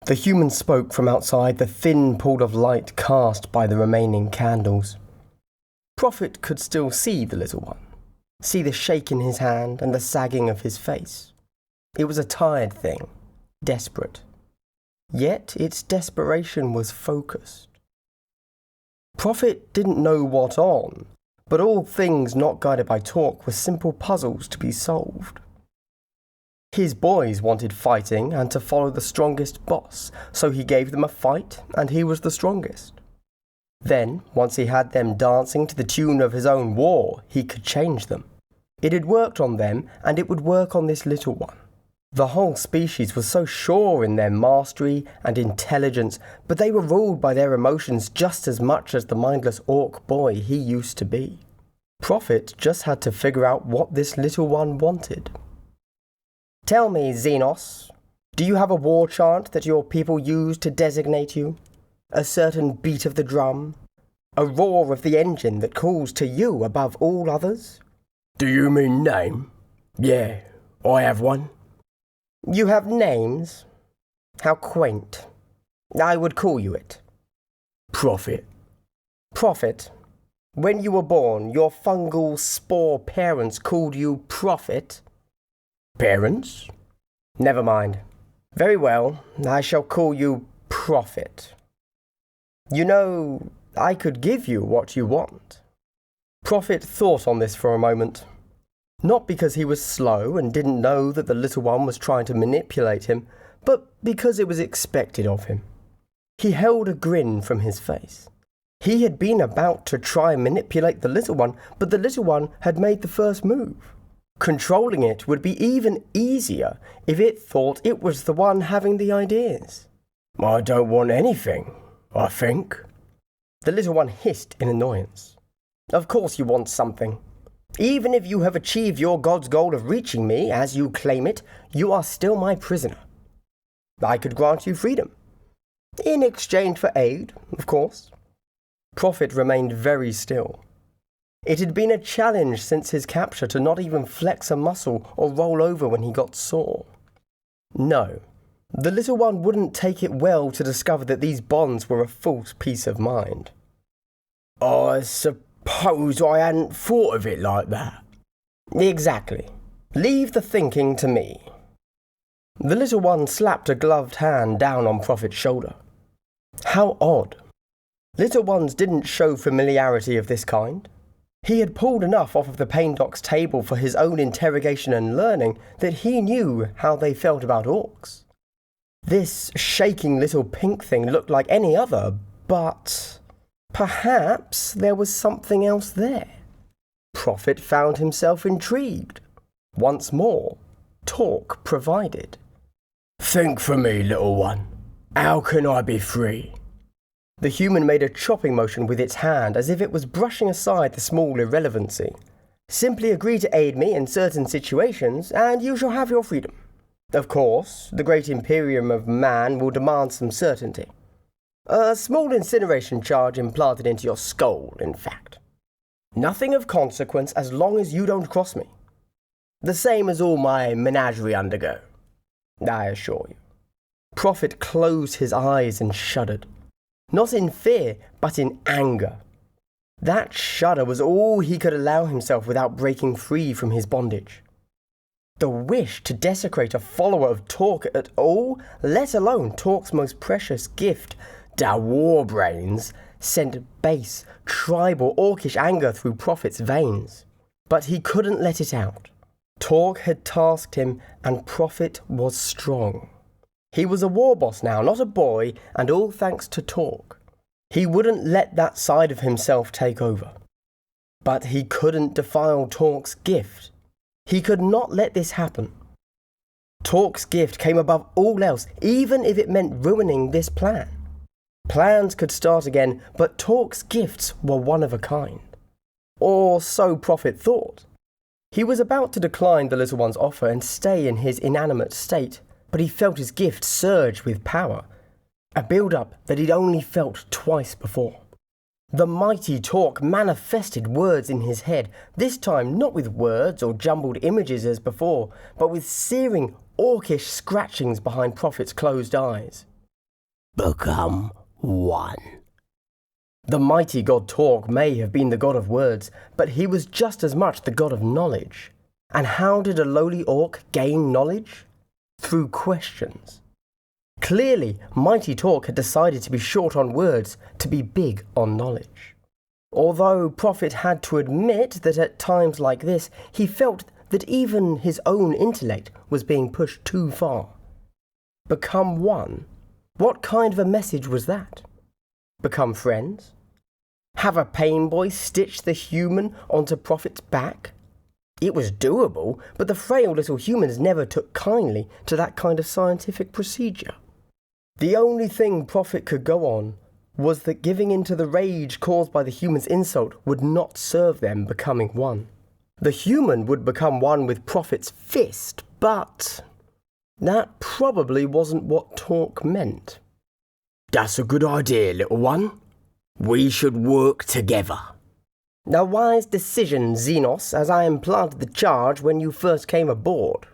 The human spoke from outside the thin pool of light cast by the remaining candles. Prophet could still see the little one, see the shake in his hand and the sagging of his face. It was a tired thing, desperate. Yet its desperation was focused. Prophet didn't know what on, but all things not guided by talk were simple puzzles to be solved. His boys wanted fighting and to follow the strongest boss, so he gave them a fight and he was the strongest. Then, once he had them dancing to the tune of his own war, he could change them. It had worked on them and it would work on this little one. The whole species was so sure in their mastery and intelligence, but they were ruled by their emotions just as much as the mindless orc boy he used to be. Prophet just had to figure out what this little one wanted. Tell me, Xenos, do you have a war chant that your people use to designate you? A certain beat of the drum? A roar of the engine that calls to you above all others? Do you mean name? Yeah, I have one. You have names? How quaint. I would call you it. Prophet. Prophet? When you were born, your fungal spore parents called you Prophet? Parents? Never mind. Very well, I shall call you Prophet. You know, I could give you what you want. Prophet thought on this for a moment. Not because he was slow and didn't know that the little one was trying to manipulate him, but because it was expected of him. He held a grin from his face. He had been about to try and manipulate the little one, but the little one had made the first move. Controlling it would be even easier if it thought it was the one having the ideas. I don't want anything, I think. The little one hissed in annoyance. Of course you want something. Even if you have achieved your god's goal of reaching me, as you claim it, you are still my prisoner. I could grant you freedom. In exchange for aid, of course. Prophet remained very still. It had been a challenge since his capture to not even flex a muscle or roll over when he got sore. No, the little one wouldn't take it well to discover that these bonds were a false peace of mind. I suppose I hadn't thought of it like that. Exactly. Leave the thinking to me. The little one slapped a gloved hand down on Prophet's shoulder. How odd. Little ones didn't show familiarity of this kind. He had pulled enough off of the Pain Doc's table for his own interrogation and learning that he knew how they felt about orcs. This shaking little pink thing looked like any other, but perhaps there was something else there. Prophet found himself intrigued. Once more, talk provided. Think for me, little one. How can I be free? The human made a chopping motion with its hand as if it was brushing aside the small irrelevancy. Simply agree to aid me in certain situations, and you shall have your freedom. Of course, the great Imperium of man will demand some certainty. A small incineration charge implanted into your skull, in fact. Nothing of consequence as long as you don't cross me. The same as all my menagerie undergo, I assure you. Prophet closed his eyes and shuddered. Not in fear, but in anger. That shudder was all he could allow himself without breaking free from his bondage. The wish to desecrate a follower of Torque at all, let alone Torque's most precious gift, da Warbrains, sent base, tribal, orkish anger through Prophet's veins. But he couldn't let it out. Torque had tasked him, and Prophet was strong. He was a war boss now, not a boy, and all thanks to Torque. He wouldn't let that side of himself take over. But he couldn't defile Torque's gift. He could not let this happen. Torque's gift came above all else, even if it meant ruining this plan. Plans could start again, but Torque's gifts were one of a kind. Or so Prophet thought. He was about to decline the little one's offer and stay in his inanimate state, but he felt his gift surge with power, a build-up that he'd only felt twice before. The mighty Torque manifested words in his head, this time not with words or jumbled images as before, but with searing, orkish scratchings behind Prophet's closed eyes. become one. The mighty god Tork may have been the god of words, but he was just as much the god of knowledge. And how did a lowly orc gain knowledge? Through questions. Clearly, mighty Tork had decided to be short on words, to be big on knowledge. Although Prophet had to admit that at times like this, he felt that even his own intellect was being pushed too far. Become one? What kind of a message was that? Become friends? Have a pain boy stitch the human onto Prophet's back? It was doable, but the frail little humans never took kindly to that kind of scientific procedure. The only thing Prophet could go on was that giving in to the rage caused by the human's insult would not serve them becoming one. The human would become one with Prophet's fist, but that probably wasn't what Tork meant. That's a good idea, little one. We should work together. A wise decision, Xenos, as I implanted the charge when you first came aboard.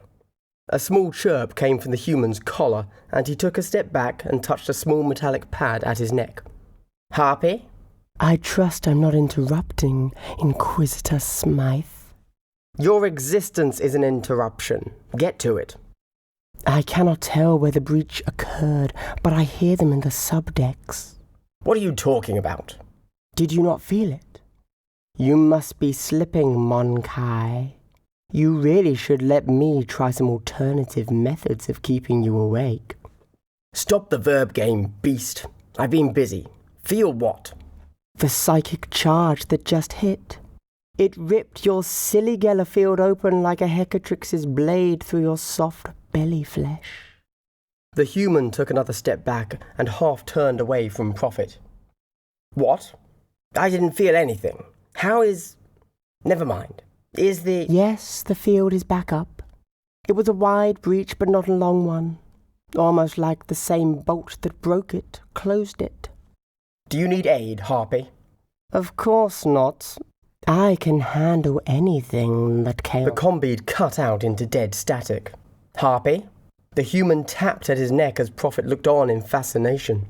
A small chirp came from the human's collar, and he took a step back and touched a small metallic pad at his neck. Harpy? I trust I'm not interrupting, Inquisitor Smythe. Your existence is an interruption. Get to it. I cannot tell where the breach occurred, but I hear them in the subdecks. What are you talking about? Did you not feel it? You must be slipping, Monkai. You really should let me try some alternative methods of keeping you awake. Stop the verb game, beast. I've been busy. Feel what? The psychic charge that just hit. It ripped your silly Gellerfield open like a Hecatrix's blade through your soft belly flesh. The human took another step back and half turned away from Prophet. What? I didn't feel anything. How is... Never mind. Is the... Yes, the field is back up. It was a wide breach, but not a long one. Almost like the same bolt that broke it closed it. Do you need aid, Harpy? Of course not. I can handle anything that can... The combead cut out into dead static. Harpy? The human tapped at his neck as Prophet looked on in fascination.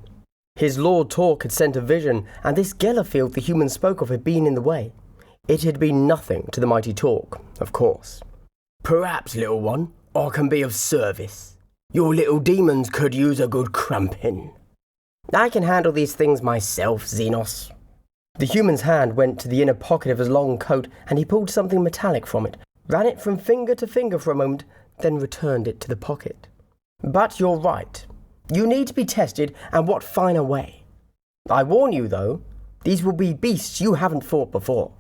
His Lord Tork had sent a vision, and this Gellerfield the human spoke of had been in the way. It had been nothing to the mighty Tork, of course. Perhaps, little one, I can be of service. Your little demons could use a good cramping. I can handle these things myself, Xenos. The human's hand went to the inner pocket of his long coat, and he pulled something metallic from it, ran it from finger to finger for a moment, then returned it to the pocket. But you're right. You need to be tested, and what finer way? I warn you, though, these will be beasts you haven't fought before.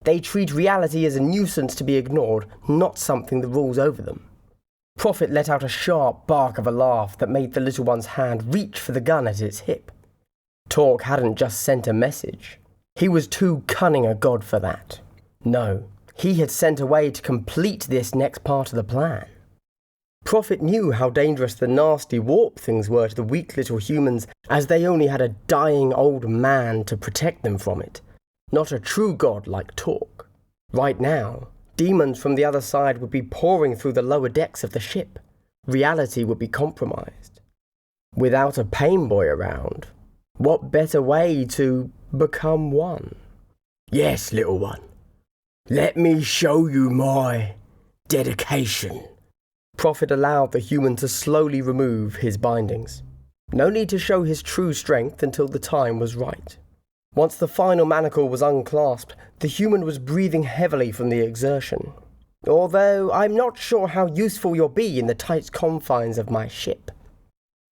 They treat reality as a nuisance to be ignored, not something that rules over them. Prophet let out a sharp bark of a laugh that made the little one's hand reach for the gun at its hip. Tork hadn't just sent a message. He was too cunning a god for that. No, he had sent away to complete this next part of the plan. Prophet knew how dangerous the nasty warp things were to the weak little humans, as they only had a dying old man to protect them from it. Not a true god like Tork. Right now, demons from the other side would be pouring through the lower decks of the ship. Reality would be compromised. Without a pain boy around, what better way to become one? Yes, little one. Let me show you my dedication. Prophet allowed the human to slowly remove his bindings. No need to show his true strength until the time was right. Once the final manacle was unclasped, the human was breathing heavily from the exertion. Although I'm not sure how useful you'll be in the tight confines of my ship.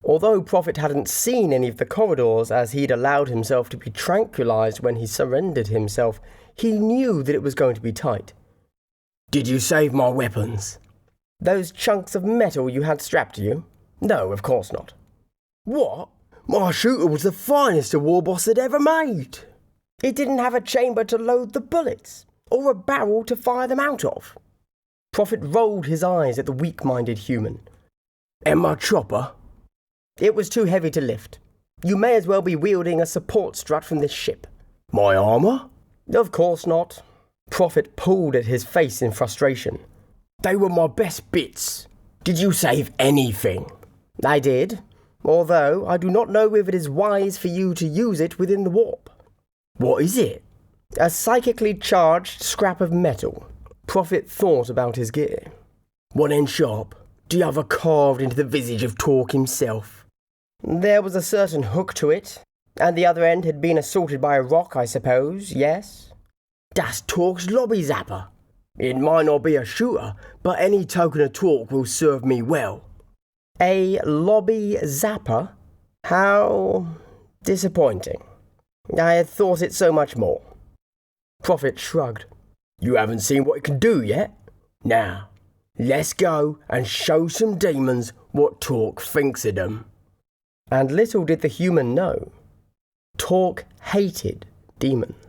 Although Prophet hadn't seen any of the corridors as he'd allowed himself to be tranquilized when he surrendered himself, he knew that it was going to be tight. Did you save my weapons? Those chunks of metal you had strapped to you? No, of course not. What? My shooter was the finest a war boss had ever made. It didn't have a chamber to load the bullets, or a barrel to fire them out of. Prophet rolled his eyes at the weak-minded human. And my chopper? It was too heavy to lift. You may as well be wielding a support strut from this ship. My armour? Of course not. Prophet pulled at his face in frustration. They were my best bits. Did you save anything? I did. although I do not know if it is wise for you to use it within the warp. What is it? A psychically charged scrap of metal. Prophet thought about his gear. What end sharp? Do you have a carved into the visage of Torque himself? There was a certain hook to it, and the other end had been assaulted by a rock, I suppose, yes? That's Torque's lobby zapper. It might not be a shooter, but any token of Torque will serve me well. A lobby zapper? How disappointing. I had thought it so much more. Prophet shrugged. You haven't seen what it can do yet? Now, let's go and show some demons what Torque thinks of them. And little did the human know, Torque hated demons.